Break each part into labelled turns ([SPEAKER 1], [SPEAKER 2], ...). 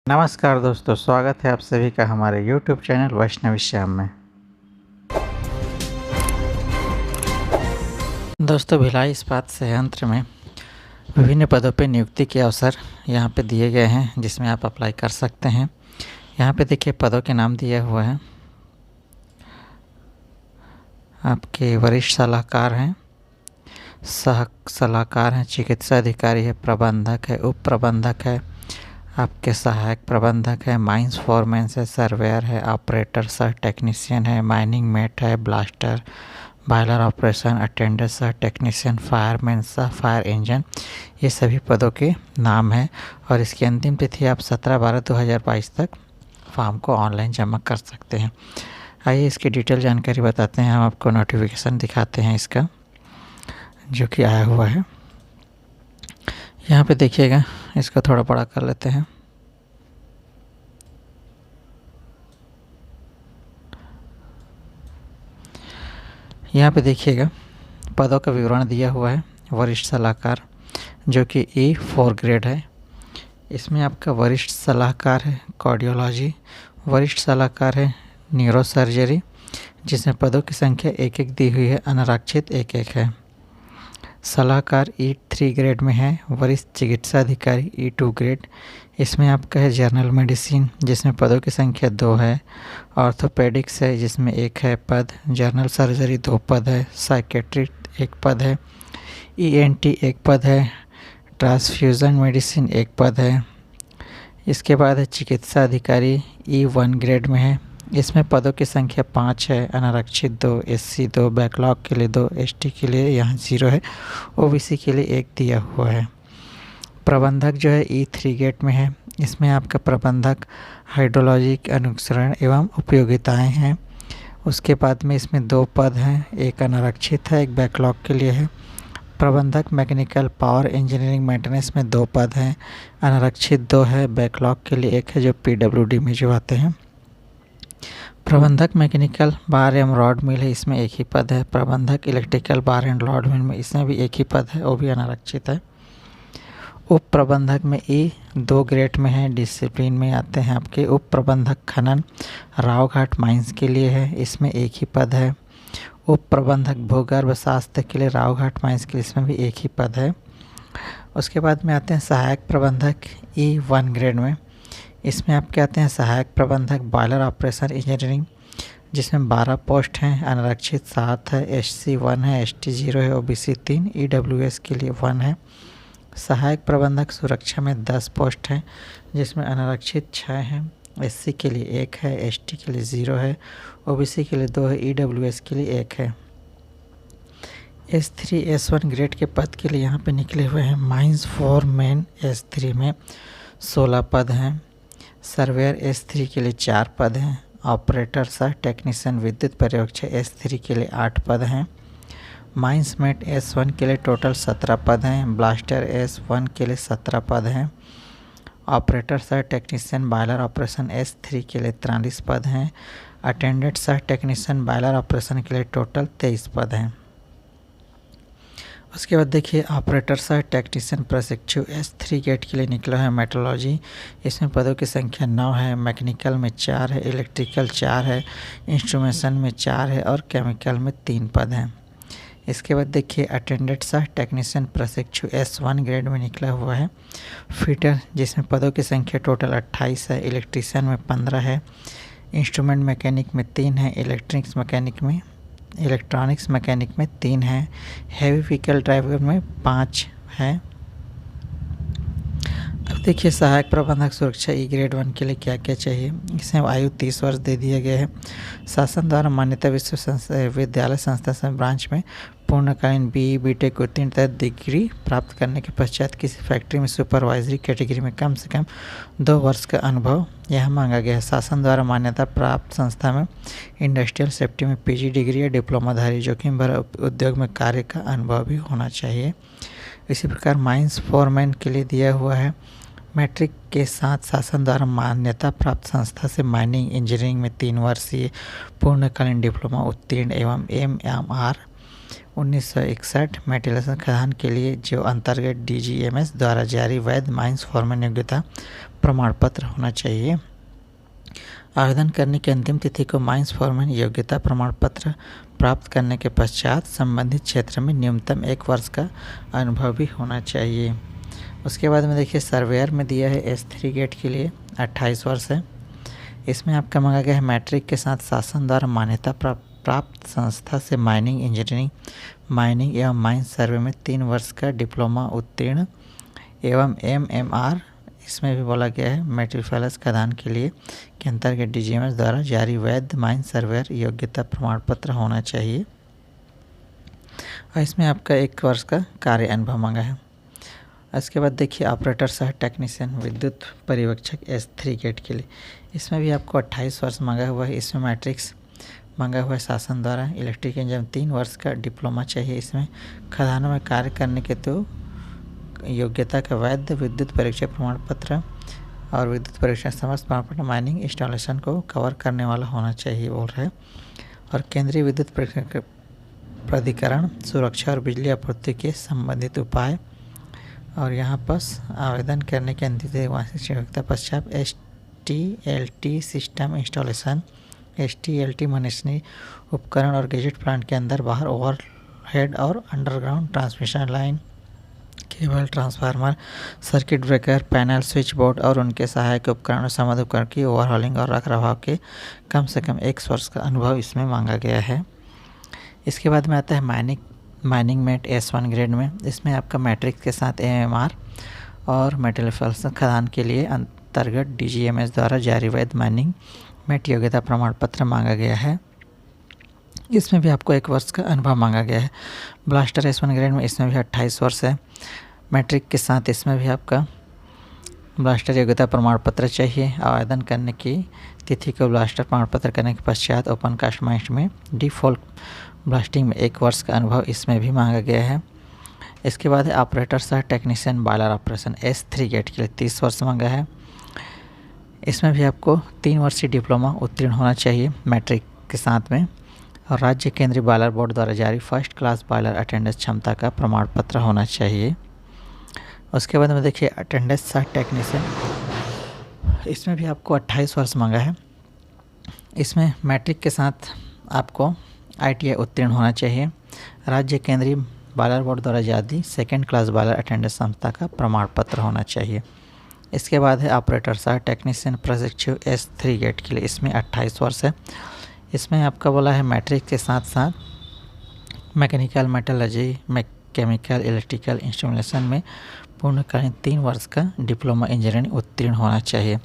[SPEAKER 1] नमस्कार दोस्तों, स्वागत है आप सभी का हमारे YouTube चैनल वैष्णवी श्याम में। दोस्तों, भिलाई इस्पात संयंत्र में विभिन्न पदों पर नियुक्ति के अवसर यहाँ पे दिए गए हैं, जिसमें आप अप्लाई कर सकते हैं। यहाँ पे देखिए पदों के नाम दिया हुआ है। आपके वरिष्ठ सलाहकार हैं, सह सलाहकार हैं, चिकित्सा अधिकारी है, प्रबंधक है, उप प्रबंधक है, आपके सहायक प्रबंधक है, माइंस फॉरमैन है, सर्वेयर है, ऑपरेटर सह टेक्नीशियन है, माइनिंग मेट है, ब्लास्टर, बॉयलर ऑपरेशन अटेंडेंट सह टेक्नीशियन, फायरमैन सह फायर इंजन। ये सभी पदों के नाम हैं और इसकी अंतिम तिथि आप 17/12/2022 तक फॉर्म को ऑनलाइन जमा कर सकते हैं। आइए इसकी डिटेल जानकारी बताते हैं। हम आपको नोटिफिकेशन दिखाते हैं इसका, जो कि आया हुआ है। यहाँ पे देखिएगा, इसको थोड़ा बड़ा कर लेते हैं। यहाँ पे देखिएगा पदों का विवरण दिया हुआ है। वरिष्ठ सलाहकार, जो कि E4 ग्रेड है। इसमें आपका वरिष्ठ सलाहकार है कार्डियोलॉजी, वरिष्ठ सलाहकार है न्यूरोसर्जरी, जिसमें पदों की संख्या 1-1 दी हुई है, अनारक्षित 1-1 है। सलाहकार E3 ग्रेड में है। वरिष्ठ चिकित्सा अधिकारी E2 ग्रेड, इसमें आपका है जनरल मेडिसिन, जिसमें पदों की संख्या 2 है। ऑर्थोपेडिक्स है, जिसमें 1 है पद। जनरल सर्जरी 2 पद है। साइकेट्री 1 पद है। ENT 1 पद है। ट्रांसफ्यूज़न मेडिसिन 1 पद है। इसके बाद है चिकित्सा अधिकारी E1 ग्रेड में है। इसमें पदों की संख्या 5 है, अनारक्षित 2, SC 2, बैकलॉग के लिए 2, ST के लिए यहाँ 0 है, OBC के लिए 1 दिया हुआ है। प्रबंधक जो है E3 ग्रेड में है। इसमें आपका प्रबंधक हाइड्रोलॉजी के अनुसरण एवं उपयोगिताएं हैं। उसके बाद में इसमें 2 पद हैं, एक अनारक्षित है, एक बैकलॉग के लिए है। प्रबंधक मैकेनिकल पावर इंजीनियरिंग मेंटेनेंस में 2 पद हैं, अनारक्षित 2 है, बैकलॉग के लिए 1 है, जो PWD में जो आते हैं। प्रबंधक मैकेनिकल बार एवं रॉड मिल है, इसमें 1 ही पद है। प्रबंधक इलेक्ट्रिकल बार एंड रॉड मिल में, इसमें भी 1 ही पद है, वो भी अनारक्षित है। उप प्रबंधक में E2 ग्रेड में है। डिसिप्लिन में आते हैं आपके उप प्रबंधक खनन, रावघाट माइंस के लिए है, इसमें 1 ही पद है। उप प्रबंधक भूगर्भ शास्त्र के लिए रावघाट माइंस के लिए, इसमें भी 1 ही पद है। उसके बाद में आते हैं सहायक प्रबंधक E1 ग्रेड में। इसमें आपके आते हैं सहायक प्रबंधक बॉयलर ऑपरेशन इंजीनियरिंग, जिसमें 12 पोस्ट हैं, अनारक्षित 7 है, SC 1 है, ST 0 है, OBC 3, EWS के लिए 1 है। सहायक प्रबंधक सुरक्षा में 10 पोस्ट हैं, जिसमें अनारक्षित 6 हैं, SC के लिए 1 है, ST के लिए 0 है, OBC के लिए 2 है, EWS के लिए 1 है। S3 S1 ग्रेड के पद के लिए यहाँ पे निकले हुए हैं। माइंस फॉरमैन S3 में 16 पद हैं। सर्वेयर S3 के लिए 4 पद हैं। ऑपरेटर सह टेक्नीशियन विद्युत पर्यवेक्षक S3 के लिए 8 पद हैं। माइंस मेट S1 के लिए टोटल 17 पद हैं। ब्लास्टर S1 के लिए 17 पद हैं। ऑपरेटर सह टेक्नीशियन बॉयलर ऑपरेशन S3 के लिए 43 पद हैं। अटेंडेंट सह टेक्नीशियन बॉयलर ऑपरेशन के लिए टोटल 23 पद हैं। उसके बाद देखिए ऑपरेटर सह टेक्नीशियन प्रशिक्षु S3 ग्रेड के लिए निकला है मेट्रोलॉजी। इसमें पदों की संख्या 9 है। मैकेनिकल में 4 है, इलेक्ट्रिकल 4 है, इंस्ट्रूमेंटेशन में 4 है और केमिकल में 3 पद हैं। इसके बाद देखिए अटेंडेंट सह टेक्नीशियन प्रशिक्षु S1 ग्रेड में निकला हुआ है फिटर, जिसमें पदों की संख्या टोटल 28 है। इलेक्ट्रीशियन में 15 है, इंस्ट्रूमेंट मैकेनिक में 3 है, इलेक्ट्रॉनिक्स मैकेनिक में 3 है, हैवी व्हीकल ड्राइवर में 5 है। अब देखिए सहायक प्रबंधक सुरक्षा E ग्रेड 1 के लिए क्या क्या चाहिए। इसमें आयु 30 वर्ष दे दिया गया है। शासन द्वारा मान्यता विश्वविद्यालय संस्था से ब्रांच में पूर्णकालीन BE BTech उत्तीर्ण डिग्री प्राप्त करने के पश्चात किसी फैक्ट्री में सुपरवाइजरी कैटेगरी में कम से कम 2 वर्ष का अनुभव यह मांगा गया है। शासन द्वारा मान्यता प्राप्त संस्था में इंडस्ट्रियल सेफ्टी में PG डिग्री या डिप्लोमाधारी जोखिम भरा उद्योग में कार्य का अनुभव भी होना चाहिए। इसी प्रकार माइंस फॉरमैन के लिए दिया हुआ है मैट्रिक के साथ शासन द्वारा मान्यता प्राप्त संस्था से माइनिंग इंजीनियरिंग में 3 वर्षीय पूर्णकालीन डिप्लोमा उत्तीर्ण एवं MMR 1961 मेटलर्जिकल खदान के लिए जो अंतर्गत DGMS द्वारा जारी वैध माइंस फॉरमैन योग्यता प्रमाण पत्र होना चाहिए। आवेदन करने की अंतिम तिथि को माइंस फॉरमैन योग्यता प्रमाण पत्र प्राप्त करने के पश्चात संबंधित क्षेत्र में न्यूनतम 1 वर्ष का अनुभव भी होना चाहिए। उसके बाद में देखिए सर्वेयर में दिया है S3 गेट के लिए 28 वर्ष है। इसमें आपका मांगा गया है मैट्रिक के साथ शासन द्वारा मान्यता प्राप्त संस्था से माइनिंग इंजीनियरिंग, माइनिंग एवं माइंस सर्वे में 3 वर्ष का डिप्लोमा उत्तीर्ण एवं MMR इसमें भी बोला गया है मेट्रिफेलस खदान के लिए के अंतर्गत DGMS द्वारा जारी वैध माइन सर्वेयर योग्यता प्रमाण पत्र होना चाहिए। और इसमें आपका 1 वर्ष का कार्य अनुभव मांगा है। इसके बाद देखिए ऑपरेटर सह टेक्नीशियन विद्युत पर्यवेक्षक S3 गेट के लिए, इसमें भी आपको 28 वर्ष मांगा हुआ है। इसमें मैट्रिक्स मांगा हुआ है शासन द्वारा। इलेक्ट्रिक इंजीनियर 3 वर्ष का डिप्लोमा चाहिए। इसमें खदानों में कार्य करने के तो योग्यता का वैध विद्युत परीक्षा प्रमाण पत्र और विद्युत परीक्षा समस्त प्रमाण पत्र माइनिंग इंस्टॉलेशन को कवर करने वाला होना चाहिए बोल रहे हैं। और केंद्रीय विद्युत प्राधिकरण सुरक्षा और बिजली आपूर्ति के संबंधित उपाय। और यहाँ पर आवेदन करने के अंतिम योग्यता पश्चात STLT system installation, STLT machinery उपकरण और गैजेट प्लांट के अंदर बाहर ओवरहेड और underground transmission line, cable, transformer, circuit breaker, panel, switch board और उनके सहायक उपकरण और संबद्ध उपकरण की ओवरहॉलिंग और रखरखाव के कम से कम 1 वर्ष का अनुभव इसमें मांगा गया है। इसके बाद में आता है माइनिंग मेट S1 ग्रेड में। इसमें आपका मैट्रिक के साथ MMR और मेटल खदान के लिए अंतर्गत DGMS द्वारा जारी वैध माइनिंग मेट योग्यता प्रमाण पत्र मांगा गया है। इसमें भी आपको 1 वर्ष का अनुभव मांगा गया है। ब्लास्टर S1 ग्रेड में इसमें भी 28 वर्ष है। मैट्रिक के साथ इसमें भी आपका ब्लास्टर योग्यता प्रमाण पत्र चाहिए। आवेदन करने की तिथि को ब्लास्टर प्रमाण पत्र करने के पश्चात ओपन कास्ट माइंस में डिफॉल्ट ब्लास्टिंग में 1 वर्ष का अनुभव इसमें भी मांगा गया है। इसके बाद है ऑपरेटर सह technician boiler operation S3 gate के लिए 30 वर्ष मांगा है। इसमें भी आपको 3 वर्षीय डिप्लोमा उत्तीर्ण होना चाहिए मैट्रिक के साथ में। और राज्य केंद्रीय बॉयलर बोर्ड द्वारा जारी फर्स्ट क्लास बॉयलर अटेंडेंस क्षमता का प्रमाण पत्र होना चाहिए। उसके बाद में देखिए अटेंडेंस सह टेक्नीशियन, इसमें भी आपको 28 वर्ष मांगा है। इसमें मैट्रिक के साथ आपको ITI उत्तीर्ण होना चाहिए। राज्य केंद्रीय बॉयलर बोर्ड द्वारा जारी सेकेंड क्लास बॉयलर अटेंडेंस क्षमता का प्रमाण पत्र होना चाहिए। इसके बाद है ऑपरेटर सह टेक्नीशियन प्रशिक्षु S3 गेट के लिए, इसमें 28 वर्ष है। इसमें आपका बोला है मैट्रिक के साथ साथ mechanical, metallurgy, chemical, electrical instrumentation में पूर्णकालीन 3 वर्ष का डिप्लोमा इंजीनियरिंग उत्तीर्ण होना चाहिए।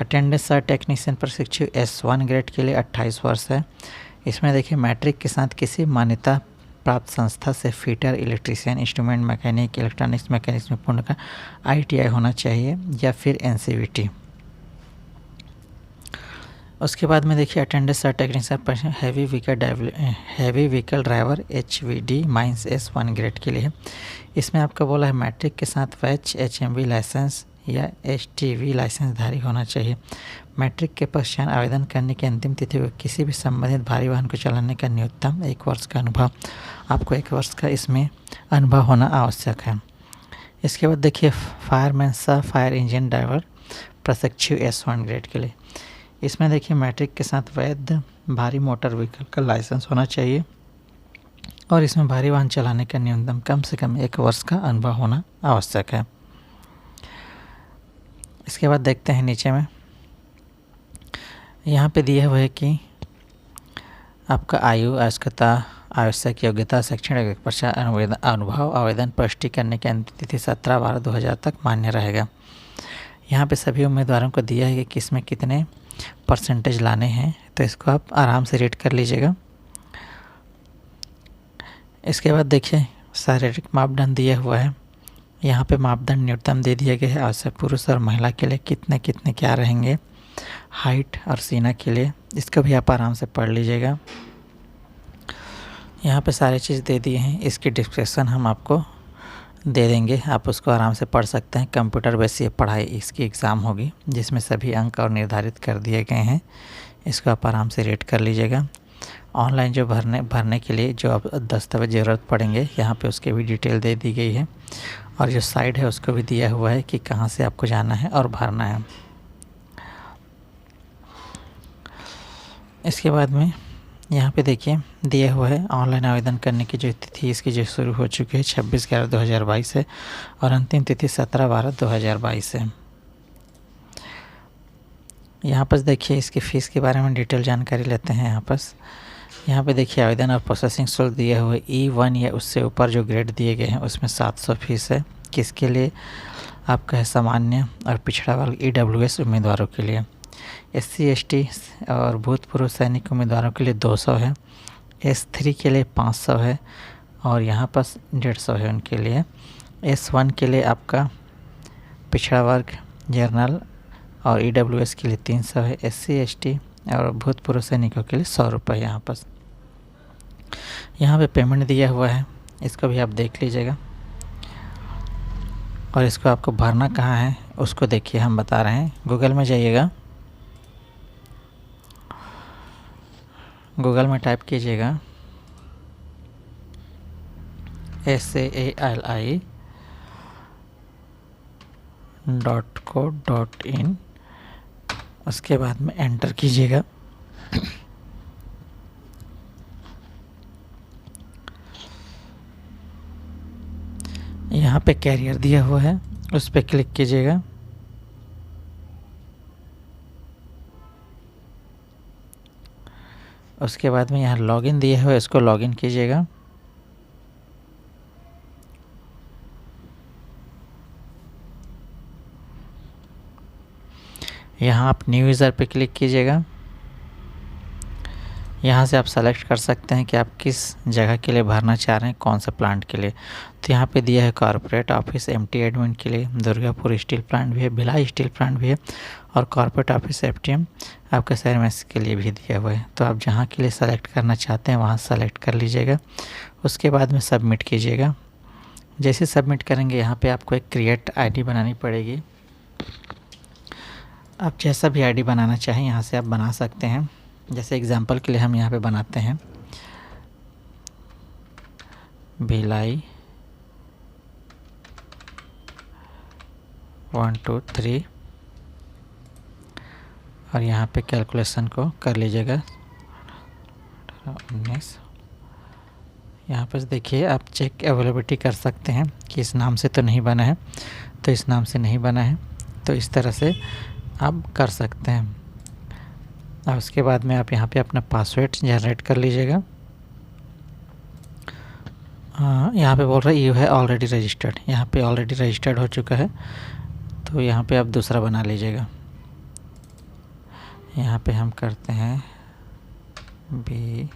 [SPEAKER 1] अटेंडेंस सह टेक्नीशियन प्रशिक्षु S1 ग्रेड के लिए 28 वर्ष है। इसमें देखिए मैट्रिक के साथ किसी मान्यता प्राप्त संस्था से fitter, electrician, instrument mechanic, electronics mechanics में पूर्ण का ITI होना चाहिए या फिर NCVT। उसके बाद में देखिए अटेंडेंस सह technician heavy vehicle driver HVD mines S1 grade के लिए। इसमें आपका बोला है मैट्रिक के साथ वैच HMV लाइसेंस या STV लाइसेंस धारी होना चाहिए। मैट्रिक के पश्चात आवेदन करने की अंतिम तिथि को किसी भी संबंधित भारी वाहन को चलाने का न्यूनतम 1 वर्ष का अनुभव, आपको 1 वर्ष का इसमें अनुभव होना आवश्यक है। इसके बाद देखिए फायरमैन सह फायर इंजन ड्राइवर प्रशिक्षु S1 ग्रेड के लिए। इसमें देखिए मैट्रिक के साथ वैध भारी मोटर व्हीकल का लाइसेंस होना चाहिए और इसमें भारी वाहन चलाने का न्यूनतम कम से कम 1 वर्ष का अनुभव होना आवश्यक है। इसके बाद देखते हैं नीचे में, यहाँ पे दिया हुआ है कि आपका आयु, आवश्यकता, आवश्यक योग्यता, शैक्षणिक पश्चात अनुभव आवेदन पुष्टि करने की अंतिम तिथि 17/12/2000 तक मान्य रहेगा। यहाँ पे सभी उम्मीदवारों को दिया है कि किसमें कितने परसेंटेज लाने हैं, तो इसको आप आराम से रीड कर लीजिएगा। इसके बाद देखिए शारीरिक मापदंड दिया हुआ है। यहाँ पे मापदंड न्यूनतम दे दिए गए हैं। आवश्यक पुरुष और महिला के लिए कितने कितने क्या रहेंगे, हाइट और सीना के लिए, इसको भी आप आराम से पढ़ लीजिएगा। यहाँ पे सारी चीज़ दे दिए हैं, इसकी डिस्क्रिप्शन हम आपको दे देंगे, आप उसको आराम से पढ़ सकते हैं। कंप्यूटर बेस ये पढ़ाई इसकी एग्ज़ाम होगी जिसमें सभी अंक और निर्धारित कर दिए गए हैं, इसको आप आराम से रीड कर लीजिएगा। ऑनलाइन जो भरने के लिए जो अब दस्तावेज ज़रूरत पड़ेंगे यहाँ पे उसके भी डिटेल दे दी गई है। और जो साइड है उसको भी दिया हुआ है कि कहाँ से आपको जाना है और भरना है। इसके बाद में यहाँ पे देखिए दिया हुआ है ऑनलाइन आवेदन करने की जो तिथि इसकी जो शुरू हो चुकी है 26/11/2022 है और अंतिम तिथि 17/12/2022 है। यहाँ पर देखिए इसकी फ़ीस के बारे में डिटेल जानकारी लेते हैं। यहाँ पे देखिए आवेदन और प्रोसेसिंग शुल्क दिया हुआ है E1 या उससे ऊपर जो ग्रेड दिए गए हैं उसमें 700 फीस है। किसके लिए? आपका है सामान्य और पिछड़ा वर्ग EWS उम्मीदवारों के लिए। SC ST और भूतपूर्व सैनिक उम्मीदवारों के लिए 200 है। S3 के लिए 500 है और यहाँ पर 150 है उनके लिए। S1 के लिए आपका पिछड़ा वर्ग जनरल और EWS के लिए 300 है। SC ST और भूतपूर्व सैनिकों के लिए 100 रुपये यहाँ पे पेमेंट दिया हुआ है, इसको भी आप देख लीजिएगा। और इसको आपको भरना कहाँ है उसको देखिए, हम बता रहे हैं। गूगल में जाइएगा, गूगल में टाइप कीजिएगा saai.co.in, उसके बाद में एंटर कीजिएगा। यहाँ पे कैरियर दिया हुआ है, उस पर क्लिक कीजिएगा। उसके बाद में यहाँ लॉगिन दिया हुआ है, इसको लॉगिन कीजिएगा। यहाँ आप न्यू यूज़र पे क्लिक कीजिएगा। यहाँ से आप सेलेक्ट कर सकते हैं कि आप किस जगह के लिए भरना चाह रहे हैं, कौन सा प्लांट के लिए। तो यहाँ पे दिया है कॉर्पोरेट ऑफिस MT एडमिन के लिए, दुर्गापुर स्टील प्लांट भी है, भिलाई स्टील प्लांट भी है और कॉर्पोरेट ऑफिस FTM आपका शहर में के लिए भी दिया हुआ है। तो आप जहाँ के लिए सेलेक्ट करना चाहते हैं वहाँ सेलेक्ट कर लीजिएगा। उसके बाद में सबमिट कीजिएगा। जैसे सबमिट करेंगे यहाँ पे आपको एक क्रिएट ID बनानी पड़ेगी। आप जैसा भी ID बनाना चाहें यहाँ से आप बना सकते हैं। जैसे एग्जांपल के लिए हम यहाँ पे बनाते हैं भिलाई 1 2 3 और यहाँ पे कैलकुलेशन को कर लीजिएगा 19। यहाँ पर देखिए आप चेक अवेलेबिलिटी कर सकते हैं कि इस नाम से तो नहीं बना है, तो इस नाम से नहीं बना है, तो इस तरह से आप कर सकते हैं। और उसके बाद में आप यहाँ पे अपना पासवर्ड जनरेट कर लीजिएगा। यहाँ पे बोल रहा है यू है ऑलरेडी रजिस्टर्ड, यहाँ पे ऑलरेडी रजिस्टर्ड हो चुका है, तो यहाँ पे आप दूसरा बना लीजिएगा। यहाँ पे हम करते हैं B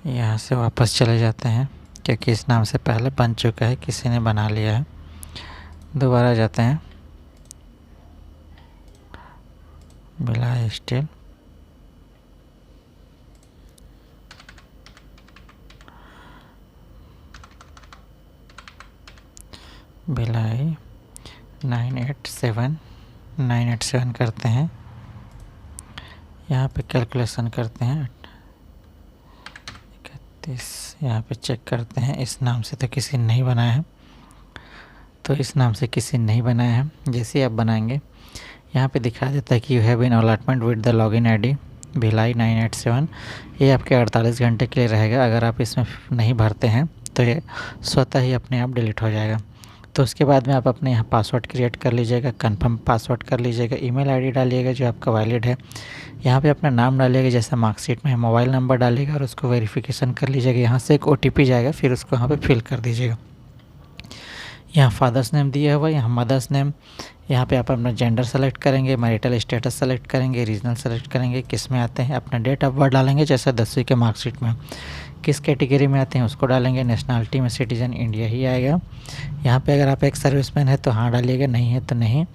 [SPEAKER 1] यहाँ से वापस चले जाते हैं क्योंकि इस नाम से पहले बन चुका है, किसी ने बना लिया है। दोबारा जाते हैं भिलाई स्टील, भिलाई 987 करते हैं। यहाँ पे कैलकुलेशन करते हैं 31। यहाँ पे चेक करते हैं, इस नाम से तो किसी ने नहीं बनाया है, तो इस नाम से किसी ने नहीं बनाया है। जैसे आप बनाएंगे यहाँ पे दिखा देता है कि you have been allotment with the login ID Bhilai 987। ये आपके 48 घंटे के लिए रहेगा। अगर आप इसमें नहीं भरते हैं तो ये स्वतः ही अपने आप डिलीट हो जाएगा। तो उसके बाद में आप अपने यहाँ पासवर्ड क्रिएट कर लीजिएगा, कंफर्म पासवर्ड कर लीजिएगा, ईमेल ID डालिएगा जो आपका वैलिड है। यहाँ पे अपना नाम डालिएगा जैसा मार्कशीट में है, मोबाइल नंबर डालिएगा और उसको वेरिफिकेशन कर लीजिएगा। यहाँ से एक OTP जाएगा, फिर उसको यहाँ पे फिल कर दीजिएगा। यहाँ फादर्स नेम दिया हुआ है, यहाँ मदर्स नेम। यहाँ पे आप अपना जेंडर सेलेक्ट करेंगे, मैरिटल स्टेटस सेलेक्ट करेंगे, रीजनल सेलेक्ट करेंगे, किस में आते हैं, अपना डेट ऑफ बर्थ डालेंगे जैसा 10वीं के मार्कशीट में, किस कैटेगरी में आते हैं उसको डालेंगे। नेशनलिटी में सिटीजन इंडिया ही आएगा। यहाँ पे अगर आप एक सर्विसमैन है तो हाँ डालिएगा, नहीं है तो नहीं।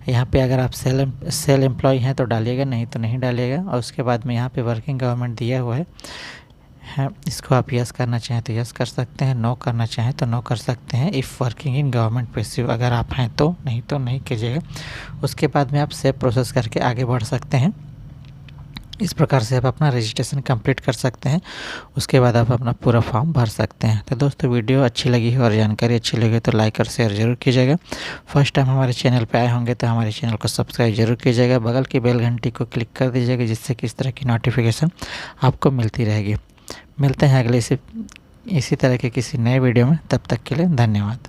[SPEAKER 1] यहाँ पे अगर आप सेल एम्प्लॉय हैं तो डालिएगा, नहीं तो नहीं डालिएगा। और उसके बाद में यहाँ पे वर्किंग गवर्नमेंट दिया हुआ है, इसको आप यस करना चाहें तो यस कर सकते हैं, नो करना चाहें तो नो कर सकते हैं। If working in government passive अगर आप हैं तो नहीं कीजिएगा। उसके बाद में आप सेव प्रोसेस करके आगे बढ़ सकते हैं। इस प्रकार से आप अपना रजिस्ट्रेशन कंप्लीट कर सकते हैं। उसके बाद आप अपना पूरा फॉर्म भर सकते हैं। तो दोस्तों वीडियो अच्छी लगी है और जानकारी अच्छी लगी तो लाइक और शेयर ज़रूर कीजिएगा। फर्स्ट टाइम हमारे चैनल पे आए होंगे तो हमारे चैनल को सब्सक्राइब जरूर कीजिएगा। बगल की बेल घंटी को क्लिक कर दीजिएगा जिससे कि इस तरह की नोटिफिकेशन आपको मिलती रहेगी। मिलते हैं अगले इसी तरह के किसी नए वीडियो में, तब तक के लिए धन्यवाद।